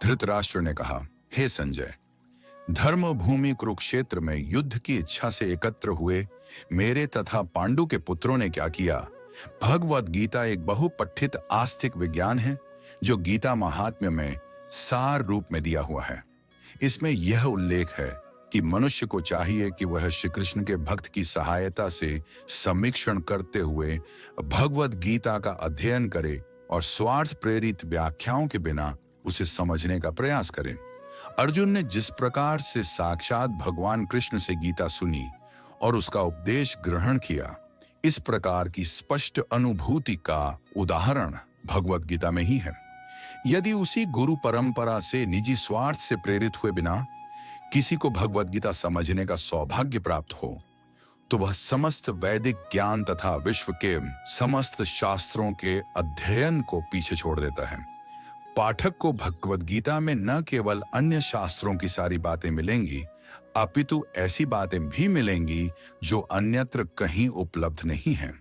धृतराष्ट्र ने कहा, हे संजय, धर्म भूमि कुरुक्षेत्र में युद्ध की इच्छा से एकत्र हुए मेरे तथा पांडु के पुत्रों ने क्या किया? भगवद गीता एक बहुपठित आस्तिक विज्ञान है जो गीता महात्म्य में सार रूप में दिया हुआ है। इसमें यह उल्लेख है कि मनुष्य को चाहिए कि वह श्री कृष्ण के भक्त की सहायता से समीक्षण करते हुए भगवद गीता का अध्ययन करे और स्वार्थ प्रेरित व्याख्याओं के बिना उसे समझने का प्रयास करे। अर्जुन ने जिस प्रकार से साक्षात भगवान कृष्ण से गीता सुनी और उसका उपदेश ग्रहण किया, इस प्रकार की स्पष्ट अनुभूति का उदाहरण भगवद गीता में ही है। यदि उसी गुरु परंपरा से निजी स्वार्थ से प्रेरित हुए बिना किसी को भगवद गीता समझने का सौभाग्य प्राप्त हो, तो वह समस्त वैदिक ज्ञान तथा विश्व के समस्त शास्त्रों के अध्ययन को पीछे छोड़ देता है। पाठक को भगवद गीता में न केवल अन्य शास्त्रों की सारी बातें मिलेंगी, अपितु ऐसी बातें भी मिलेंगी जो अन्यत्र कहीं उपलब्ध नहीं हैं।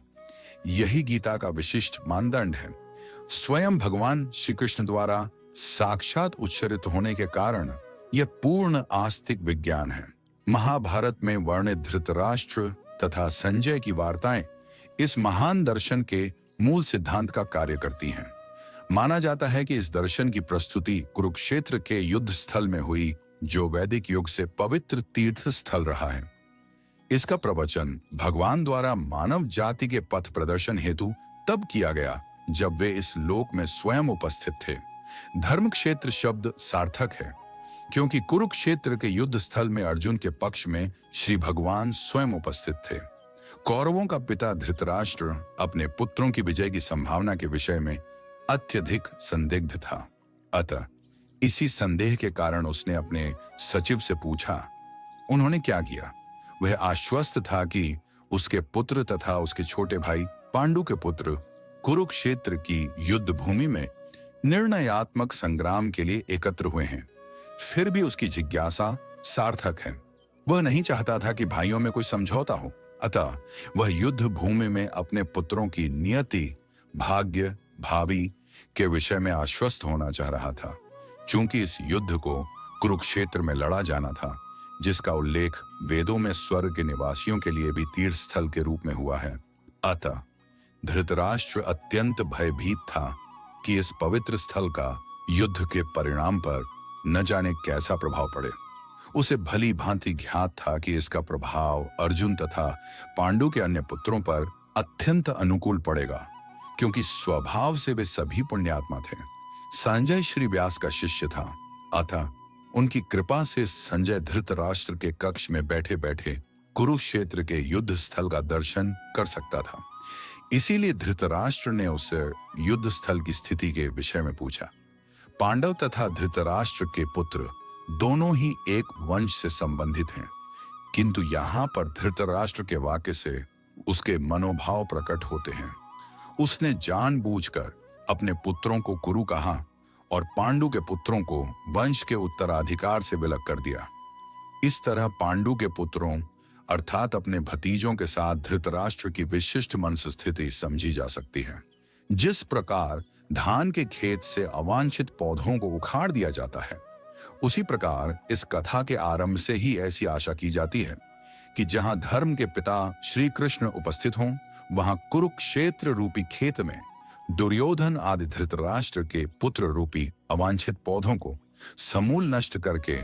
यही गीता का विशिष्ट मानदंड है। स्वयं भगवान श्री कृष्ण द्वारा साक्षात उच्चरित होने के कारण यह पूर्ण आस्तिक विज्ञान है। महाभारत में वर्णित धृतराष्ट्र तथा संजय की वार्ताएं इस महान दर्शन के मूल सिद्धांत का कार्य करती हैं। माना जाता है कि इस दर्शन की प्रस्तुति कुरुक्षेत्र के युद्ध स्थल में हुई, जो वैदिक युग से पवित्र तीर्थ स्थल रहा है। इसका प्रवचन भगवान द्वारा मानव जाति के पथ प्रदर्शन हेतु तब किया गया जब वे इस लोक में स्वयं उपस्थित थे। धर्म क्षेत्र शब्द सार्थक है क्योंकि कुरुक्षेत्र के युद्ध स्थल में अर्जुन के पक्ष में श्री भगवान स्वयं उपस्थित थे। कौरवों का पिता धृतराष्ट्र अपने पुत्रों की विजय की संभावना के विषय में अत्यधिक संदिग्ध था। अतः इसी संदेह के कारण उसने अपने सचिव से पूछा। उन्होंने क्या किया? वह आश्वस्त था कि उसके पुत्र तथा उसके छोटे भाई पांडु के पुत्र कुरुक्षेत्र की युद्ध भूमि में निर्णयात्मक संग्राम के लिए एकत्र हुए हैं। फिर भी उसकी जिज्ञासा सार्थक है। वह नहीं चाहता था कि भाइयों में कोई समझौता हो, अतः वह युद्ध भूमि में अपने पुत्रों की नियति, भाग्य, भावी के विषय में आश्वस्त होना चाह रहा था। चूंकि इस युद्ध को कुरुक्षेत्र में लड़ा जाना था, जिसका उल्लेख वेदों में स्वर्ग के निवासियों के लिए भी तीर्थ स्थल के रूप में हुआ है, अतः धृतराष्ट्र अत्यंत भयभीत था कि इस पवित्र स्थल का युद्ध के परिणाम पर न जाने कैसा प्रभाव पड़े। उसे भली भांति ज्ञात था कि इसका प्रभाव अर्जुन तथा पांडु के अन्य पुत्रों पर अत्यंत अनुकूल पड़ेगा, क्योंकि स्वभाव से वे सभी पुण्यात्मा थे। संजय श्री व्यास का शिष्य था, अतः उनकी कृपा से संजय धृतराष्ट्र के कक्ष में बैठे बैठे कुरुक्षेत्र के युद्ध स्थल का दर्शन कर सकता था। इसीलिए धृतराष्ट्र ने उससे युद्ध स्थल की स्थिति के विषय में पूछा। पांडव तथा धृतराष्ट्र के पुत्र दोनों ही एक वंश से संबंधित हैं, किंतु यहाँ पर धृतराष्ट्र के वाक्य से उसके मनोभाव प्रकट होते हैं। उसने जानबूझकर अपने पुत्रों को कुरु कहा और पांडु के पुत्रों को वंश के उत्तराधिकार से विलग कर दिया। इस तरह पांडु के पुत्रों अर्थात अपने भतीजों के साथ धृतराष्ट्र की विशिष्ट मनस स्थिति समझी जा सकती है। जिस प्रकार धान के खेत से अवांछित पौधों को उखाड़ दिया जाता है, उसी प्रकार इस कथा के आरंभ से ही ऐसी आशा की जाती है कि जहां धर्म के पिता श्री कृष्ण उपस्थित हों, वहां कुरुक्षेत्र रूपी खेत में दुर्योधन आदि धृतराष्ट्र के पुत्र रूपी अवांछित पौधों को समूल नष्ट करके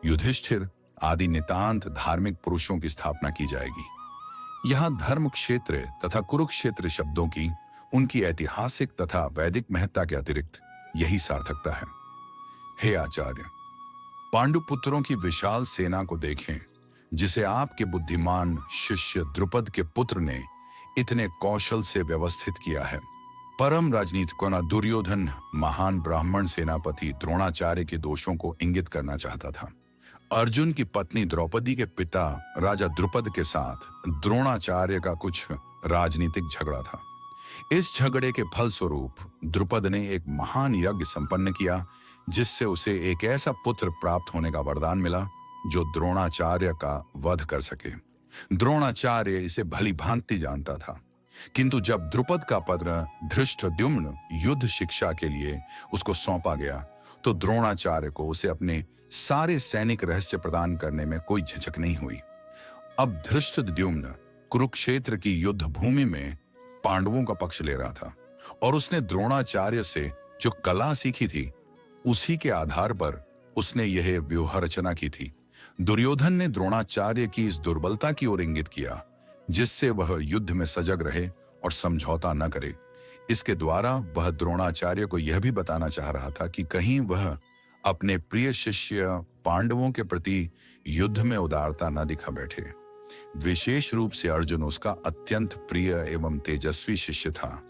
युधिष्ठिर आदि नितांत धार्मिक पुरुषों की स्थापना की जाएगी। यहाँ धर्म क्षेत्र तथा कुरुक्षेत्र शब्दों की उनकी ऐतिहासिक तथा वैदिक महत्ता के अतिरिक्त यही सार्थकता है। हे आचार्य, पांडु पुत्रों की विशाल सेना को देखें, जिसे आपके बुद्धिमान शिष्य द्रुपद के पुत्र ने इतने कौशल से व्यवस्थित किया है। परम राजनीतिकों दुर्योधन महान ब्राह्मण सेनापति द्रोणाचार्य के दोषों को इंगित करना चाहता था। अर्जुन की पत्नी द्रौपदी के पिता राजा द्रुपद के साथ द्रोणाचार्य का कुछ राजनीतिक झगड़ा था। इस झगड़े के फलस्वरूप द्रुपद ने एक महान यज्ञ संपन्न किया, जिससे उसे एक ऐसा पुत्र प्राप्त होने का वरदान मिला जो द्रोणाचार्य का वध कर सके। द्रोणाचार्य इसे भली भांति जानता था, किंतु जब द्रुपद का पुत्र धृष्टद्युम्न युद्ध शिक्षा के लिए उसको सौंपा गया, तो द्रोणाचार्य को उसे अपने सारे सैनिक रहस्य प्रदान करने में कोई झिझक नहीं हुई। अब धृष्टद्युम्न कुरुक्षेत्र की युद्ध भूमि में पांडवों का पक्ष ले रहा था और उसने द्रोणाचार्य से जो कला सीखी थी उसी के आधार पर उसने यह व्यूह रचना की थी। दुर्योधन ने द्रोणाचार्य की इस दुर्बलता की ओर इंगित किया जिससे वह युद्ध में सजग रहे और समझौता न करे। इसके द्वारा वह द्रोणाचार्य को यह भी बताना चाह रहा था कि कहीं वह अपने प्रिय शिष्य पांडवों के प्रति युद्ध में उदारता न दिखा बैठे। विशेष रूप से अर्जुन उसका अत्यंत प्रिय एवं तेजस्वी शिष्य था।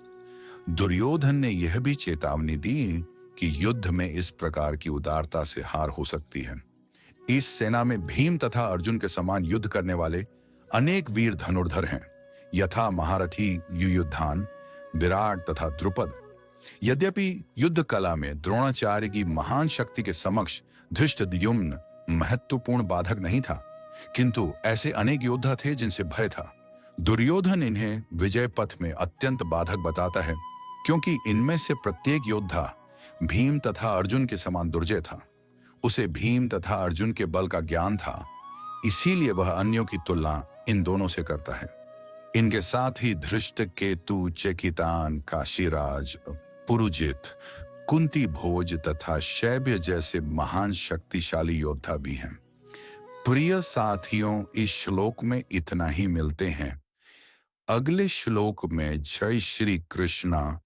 दुर्योधन ने यह भी चेतावनी दी कि युद्ध में इस प्रकार की उदारता से हार हो सकती है। इस सेना में भीम तथा अर्जुन के समान युद्ध करने वाले अनेक वीर धनुर्धर हैं, यथा महारथी युयुधान, विराट तथा द्रुपद। यद्यपि युद्ध कला में द्रोणाचार्य की महान शक्ति के समक्ष धृष्टद्युम्न महत्वपूर्ण बाधक नहीं था, किंतु ऐसे अनेक योद्धा थे जिनसे भय था। दुर्योधन इन्हें विजय पथ में अत्यंत बाधक बताता है क्योंकि इनमें से प्रत्येक योद्धा भीम तथा अर्जुन के समान दुर्जय था। उसे भीम तथा अर्जुन के बल का ज्ञान था, इसीलिए वह अन्यों की तुलना इन दोनों से करता है। इनके साथ ही धृष्ट केतु, चेकितान, काशीराज, पुरुजित, कुंती भोज तथा शैब्य जैसे महान शक्तिशाली योद्धा भी हैं। प्रिय साथियों, इस श्लोक में इतना ही मिलते हैं। अगले श्लोक में जय श्री कृष्णा।